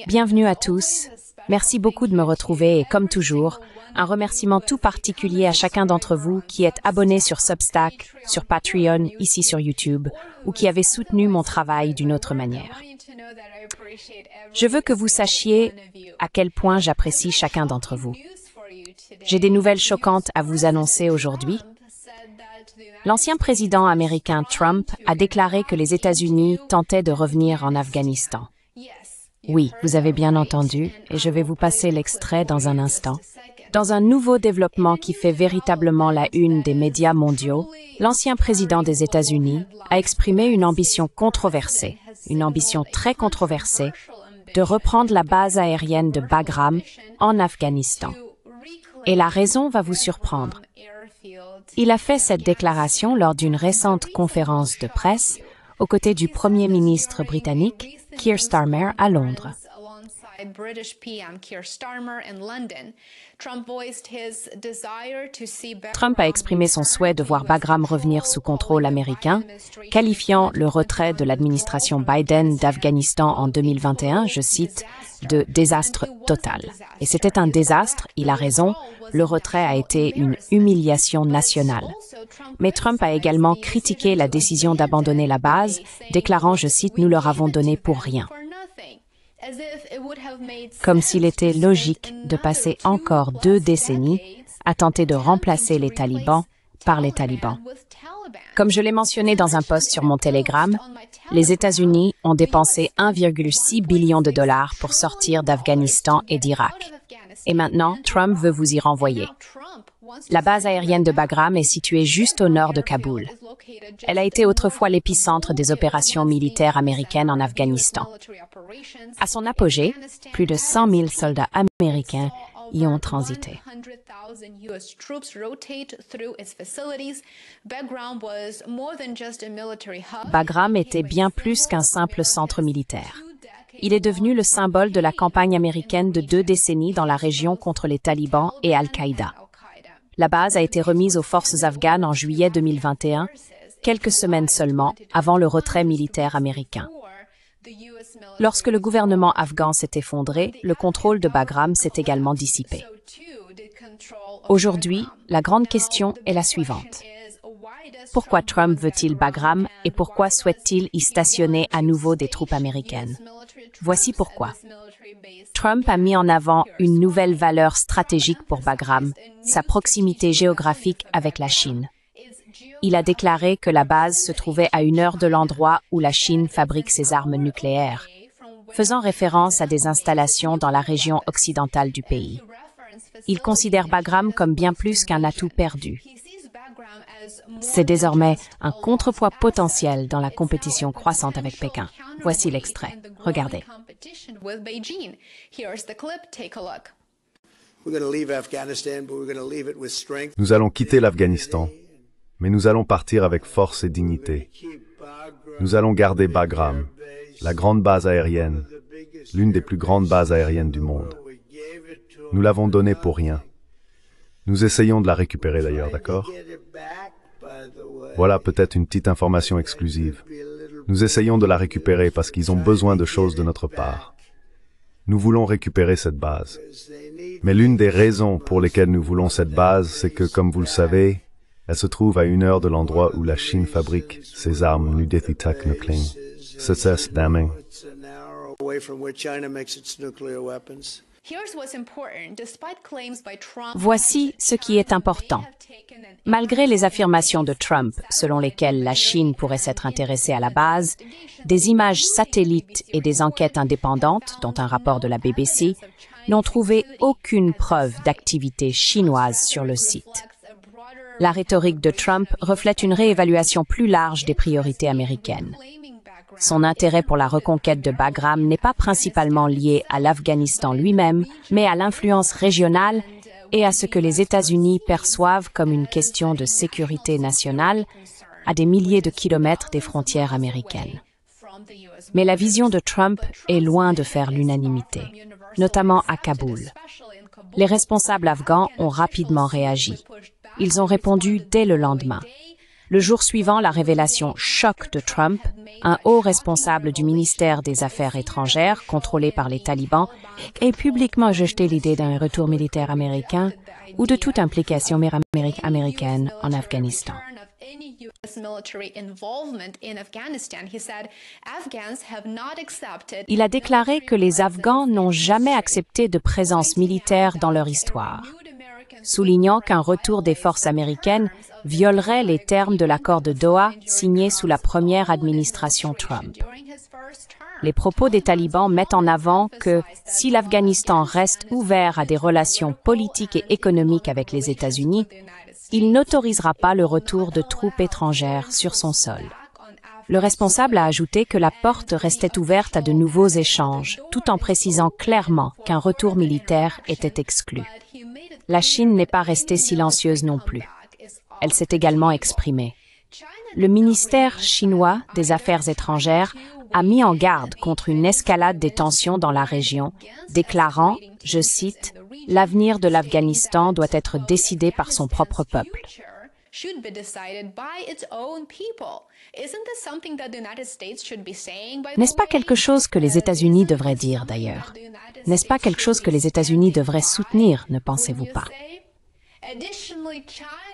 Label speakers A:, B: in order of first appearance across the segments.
A: Bienvenue à tous. Merci beaucoup de me retrouver et comme toujours, un remerciement tout particulier à chacun d'entre vous qui êtes abonné sur Substack, sur Patreon, ici sur YouTube, ou qui avez soutenu mon travail d'une autre manière. Je veux que vous sachiez à quel point j'apprécie chacun d'entre vous. J'ai des nouvelles choquantes à vous annoncer aujourd'hui. L'ancien président américain Trump a déclaré que les États-Unis tentaient de revenir en Afghanistan. Oui, vous avez bien entendu, et je vais vous passer l'extrait dans un instant. Dans un nouveau développement qui fait véritablement la une des médias mondiaux, l'ancien président des États-Unis a exprimé une ambition controversée, une ambition très controversée, de reprendre la base aérienne de Bagram en Afghanistan. Et la raison va vous surprendre. Il a fait cette déclaration lors d'une récente conférence de presse aux côtés du Premier ministre britannique Keir Starmer à Londres. Trump a exprimé son souhait de voir Bagram revenir sous contrôle américain, qualifiant le retrait de l'administration Biden d'Afghanistan en 2021, je cite, de désastre total. Et c'était un désastre, il a raison, le retrait a été une humiliation nationale. Mais Trump a également critiqué la décision d'abandonner la base, déclarant, je cite, « Nous leur avons donné pour rien ». Comme s'il était logique de passer encore 2 décennies à tenter de remplacer les talibans par les talibans. Comme je l'ai mentionné dans un post sur mon Telegram, les États-Unis ont dépensé 1,6 billion de dollars pour sortir d'Afghanistan et d'Irak. Et maintenant, Trump veut vous y renvoyer. La base aérienne de Bagram est située juste au nord de Kaboul. Elle a été autrefois l'épicentre des opérations militaires américaines en Afghanistan. À son apogée, plus de 100 000 soldats américains y ont transité. Bagram était bien plus qu'un simple centre militaire. Il est devenu le symbole de la campagne américaine de 2 décennies dans la région contre les talibans et Al-Qaïda. La base a été remise aux forces afghanes en juillet 2021, quelques semaines seulement avant le retrait militaire américain. Lorsque le gouvernement afghan s'est effondré, le contrôle de Bagram s'est également dissipé. Aujourd'hui, la grande question est la suivante. Pourquoi Trump veut-il Bagram et pourquoi souhaite-t-il y stationner à nouveau des troupes américaines? Voici pourquoi. Trump a mis en avant une nouvelle valeur stratégique pour Bagram, sa proximité géographique avec la Chine. Il a déclaré que la base se trouvait à 1 heure de l'endroit où la Chine fabrique ses armes nucléaires, faisant référence à des installations dans la région occidentale du pays. Il considère Bagram comme bien plus qu'un atout perdu. C'est désormais un contrepoids potentiel dans la compétition croissante avec Pékin. Voici l'extrait. Regardez.
B: Nous allons quitter l'Afghanistan, mais nous allons partir avec force et dignité. Nous allons garder Bagram, la grande base aérienne, l'une des plus grandes bases aériennes du monde. Nous l'avons donnée pour rien. Nous essayons de la récupérer d'ailleurs, d'accord? Voilà peut-être une petite information exclusive. Nous essayons de la récupérer parce qu'ils ont besoin de choses de notre part. Nous voulons récupérer cette base. Mais l'une des raisons pour lesquelles nous voulons cette base, c'est que, comme vous le savez, elle se trouve à 1 heure de l'endroit où la Chine fabrique ses armes nucléaires. C'est damning.
A: Voici ce qui est important. Malgré les affirmations de Trump, selon lesquelles la Chine pourrait s'être intéressée à la base, des images satellites et des enquêtes indépendantes, dont un rapport de la BBC, n'ont trouvé aucune preuve d'activité chinoise sur le site. La rhétorique de Trump reflète une réévaluation plus large des priorités américaines. Son intérêt pour la reconquête de Bagram n'est pas principalement lié à l'Afghanistan lui-même, mais à l'influence régionale et à ce que les États-Unis perçoivent comme une question de sécurité nationale à des milliers de kilomètres des frontières américaines. Mais la vision de Trump est loin de faire l'unanimité, notamment à Kaboul. Les responsables afghans ont rapidement réagi. Ils ont répondu dès le lendemain. Le jour suivant la révélation choc de Trump, un haut responsable du ministère des Affaires étrangères, contrôlé par les talibans, a publiquement rejeté l'idée d'un retour militaire américain ou de toute implication américaine en Afghanistan. Il a déclaré que les Afghans n'ont jamais accepté de présence militaire dans leur histoire, soulignant qu'un retour des forces américaines violerait les termes de l'accord de Doha signé sous la première administration Trump. Les propos des talibans mettent en avant que si l'Afghanistan reste ouvert à des relations politiques et économiques avec les États-Unis, il n'autorisera pas le retour de troupes étrangères sur son sol. Le responsable a ajouté que la porte restait ouverte à de nouveaux échanges, tout en précisant clairement qu'un retour militaire était exclu. La Chine n'est pas restée silencieuse non plus. Elle s'est également exprimée. Le ministère chinois des Affaires étrangères a mis en garde contre une escalade des tensions dans la région, déclarant, je cite, « L'avenir de l'Afghanistan doit être décidé par son propre peuple ». N'est-ce pas quelque chose que les États-Unis devraient dire d'ailleurs? N'est-ce pas quelque chose que les États-Unis devraient soutenir, ne pensez-vous pas?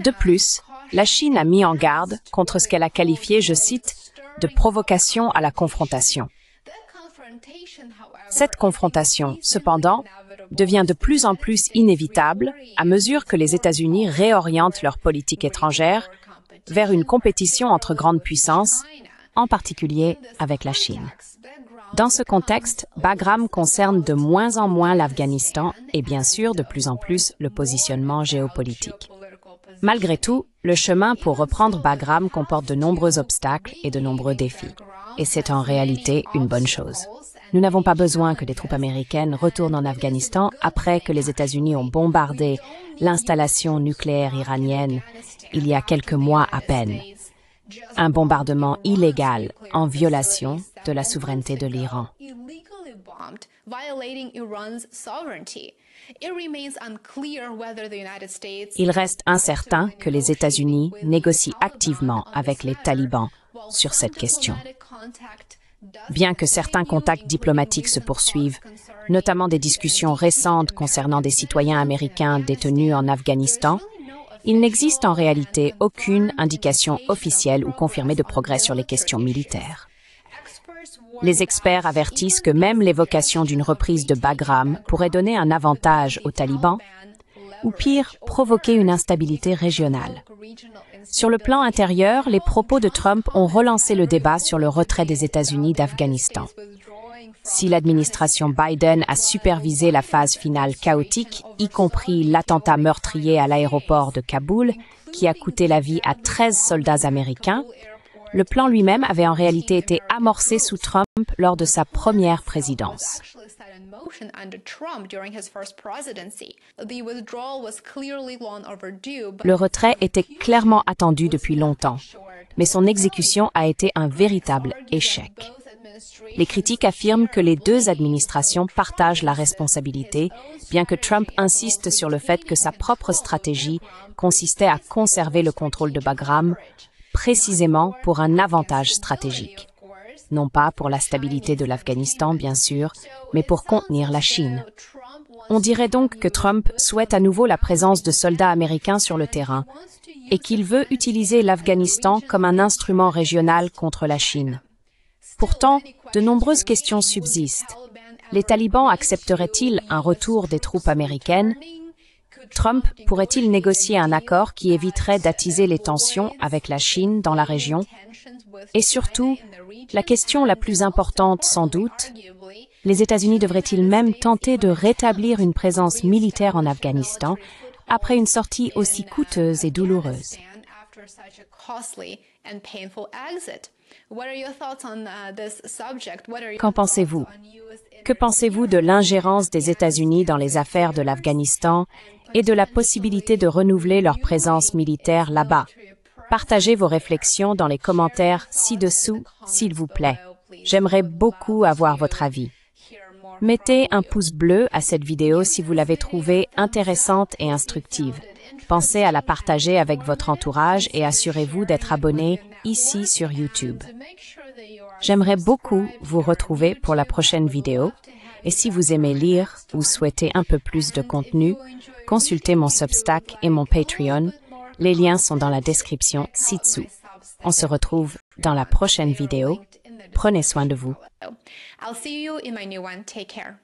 A: De plus, la Chine a mis en garde contre ce qu'elle a qualifié, je cite, de provocation à la confrontation. Cette confrontation, cependant, devient de plus en plus inévitable à mesure que les États-Unis réorientent leur politique étrangère vers une compétition entre grandes puissances, en particulier avec la Chine. Dans ce contexte, Bagram concerne de moins en moins l'Afghanistan et bien sûr de plus en plus le positionnement géopolitique. Malgré tout, le chemin pour reprendre Bagram comporte de nombreux obstacles et de nombreux défis. Et c'est en réalité une bonne chose. Nous n'avons pas besoin que des troupes américaines retournent en Afghanistan après que les États-Unis ont bombardé l'installation nucléaire iranienne il y a quelques mois à peine. Un bombardement illégal en violation de la souveraineté de l'Iran. Il reste incertain que les États-Unis négocient activement avec les talibans sur cette question. Bien que certains contacts diplomatiques se poursuivent, notamment des discussions récentes concernant des citoyens américains détenus en Afghanistan, il n'existe en réalité aucune indication officielle ou confirmée de progrès sur les questions militaires. Les experts avertissent que même l'évocation d'une reprise de Bagram pourrait donner un avantage aux talibans, ou pire, provoquer une instabilité régionale. Sur le plan intérieur, les propos de Trump ont relancé le débat sur le retrait des États-Unis d'Afghanistan. Si l'administration Biden a supervisé la phase finale chaotique, y compris l'attentat meurtrier à l'aéroport de Kaboul, qui a coûté la vie à 13 soldats américains, le plan lui-même avait en réalité été amorcé sous Trump lors de sa première présidence. Le retrait était clairement attendu depuis longtemps, mais son exécution a été un véritable échec. Les critiques affirment que les deux administrations partagent la responsabilité, bien que Trump insiste sur le fait que sa propre stratégie consistait à conserver le contrôle de Bagram, précisément pour un avantage stratégique. Non pas pour la stabilité de l'Afghanistan, bien sûr, mais pour contenir la Chine. On dirait donc que Trump souhaite à nouveau la présence de soldats américains sur le terrain et qu'il veut utiliser l'Afghanistan comme un instrument régional contre la Chine. Pourtant, de nombreuses questions subsistent. Les talibans accepteraient-ils un retour des troupes américaines? Trump pourrait-il négocier un accord qui éviterait d'attiser les tensions avec la Chine dans la région? Et surtout, la question la plus importante sans doute, les États-Unis devraient-ils même tenter de rétablir une présence militaire en Afghanistan après une sortie aussi coûteuse et douloureuse? Qu'en pensez-vous? Que pensez-vous de l'ingérence des États-Unis dans les affaires de l'Afghanistan et de la possibilité de renouveler leur présence militaire là-bas? Partagez vos réflexions dans les commentaires ci-dessous, s'il vous plaît. J'aimerais beaucoup avoir votre avis. Mettez un pouce bleu à cette vidéo si vous l'avez trouvée intéressante et instructive. Pensez à la partager avec votre entourage et assurez-vous d'être abonné ici sur YouTube. J'aimerais beaucoup vous retrouver pour la prochaine vidéo. Et si vous aimez lire ou souhaitez un peu plus de contenu, consultez mon Substack et mon Patreon. Les liens sont dans la description ci-dessous. On se retrouve dans la prochaine vidéo. Prenez soin de vous.
C: I'll see you in my new one. Take care.